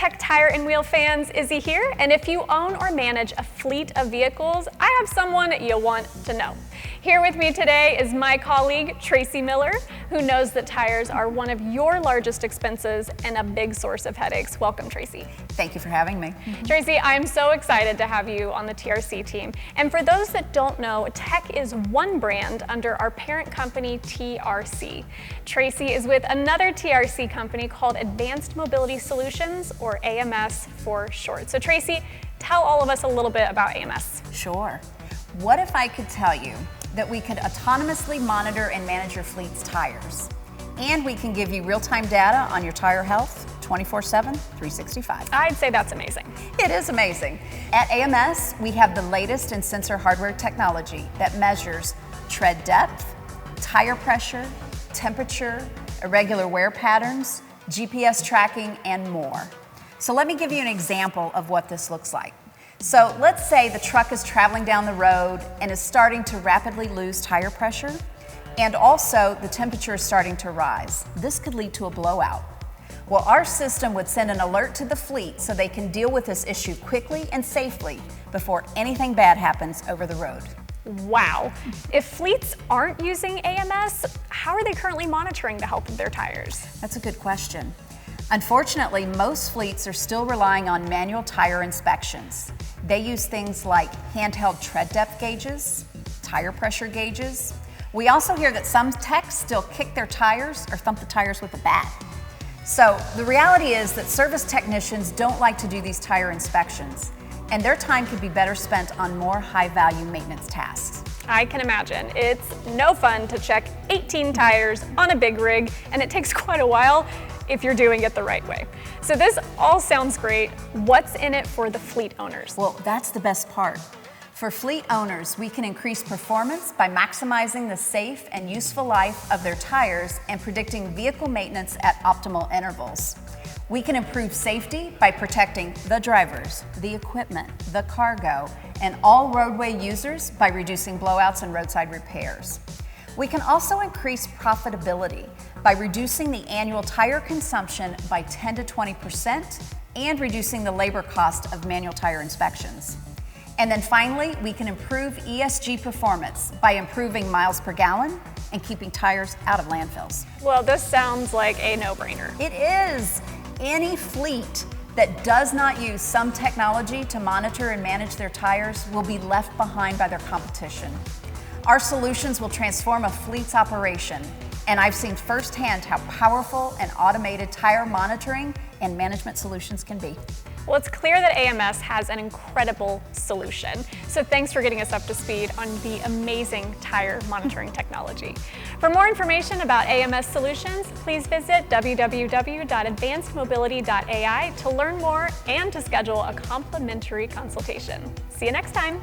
Tech Tire and Wheel fans, Izzy here, and if you own or manage a fleet of vehicles, I have someone you'll want to know. Here with me today is my colleague, Tracy Miller, who knows that tires are one of your largest expenses and a big source of headaches. Welcome, Tracy. Thank you for having me. Tracy, I'm so excited to have you on the TRC team. And for those that don't know, Tech is one brand under our parent company, TRC. Tracy is with another TRC company called Advanced Mobility Solutions, or AMS for short. So Tracy, tell all of us a little bit about AMS. Sure. What if I could tell you that we could autonomously monitor and manage your fleet's tires, and we can give you real-time data on your tire health 24/7, 365. I'd say that's amazing. It is amazing. At AMS, we have the latest in sensor hardware technology that measures tread depth, tire pressure, temperature, irregular wear patterns, GPS tracking, and more. So let me give you an example of what this looks like. So let's say the truck is traveling down the road and is starting to rapidly lose tire pressure, and also the temperature is starting to rise. This could lead to a blowout. Well, our system would send an alert to the fleet so they can deal with this issue quickly and safely before anything bad happens over the road. Wow. If fleets aren't using AMS, how are they currently monitoring the health of their tires? That's a good question. Unfortunately, most fleets are still relying on manual tire inspections. They use things like handheld tread depth gauges, tire pressure gauges. We also hear that some techs still kick their tires or thump the tires with a bat. So the reality is that service technicians don't like to do these tire inspections, and their time could be better spent on more high-value maintenance tasks. I can imagine. It's no fun to check 18 tires on a big rig, and it takes quite a while if you're doing it the right way. So this all sounds great. What's in it for the fleet owners? Well, that's the best part. For fleet owners, we can increase performance by maximizing the safe and useful life of their tires and predicting vehicle maintenance at optimal intervals. We can improve safety by protecting the drivers, the equipment, the cargo, and all roadway users by reducing blowouts and roadside repairs. We can also increase profitability by reducing the annual tire consumption by 10 to 20% and reducing the labor cost of manual tire inspections. And then finally, we can improve ESG performance by improving miles per gallon and keeping tires out of landfills. Well, this sounds like a no-brainer. It is. Any fleet that does not use some technology to monitor and manage their tires will be left behind by their competition. Our solutions will transform a fleet's operation, and I've seen firsthand how powerful and automated tire monitoring and management solutions can be. Well, it's clear that AMS has an incredible solution. So thanks for getting us up to speed on the amazing tire monitoring technology. For more information about AMS solutions, please visit www.advancedmobility.ai to learn more and to schedule a complimentary consultation. See you next time.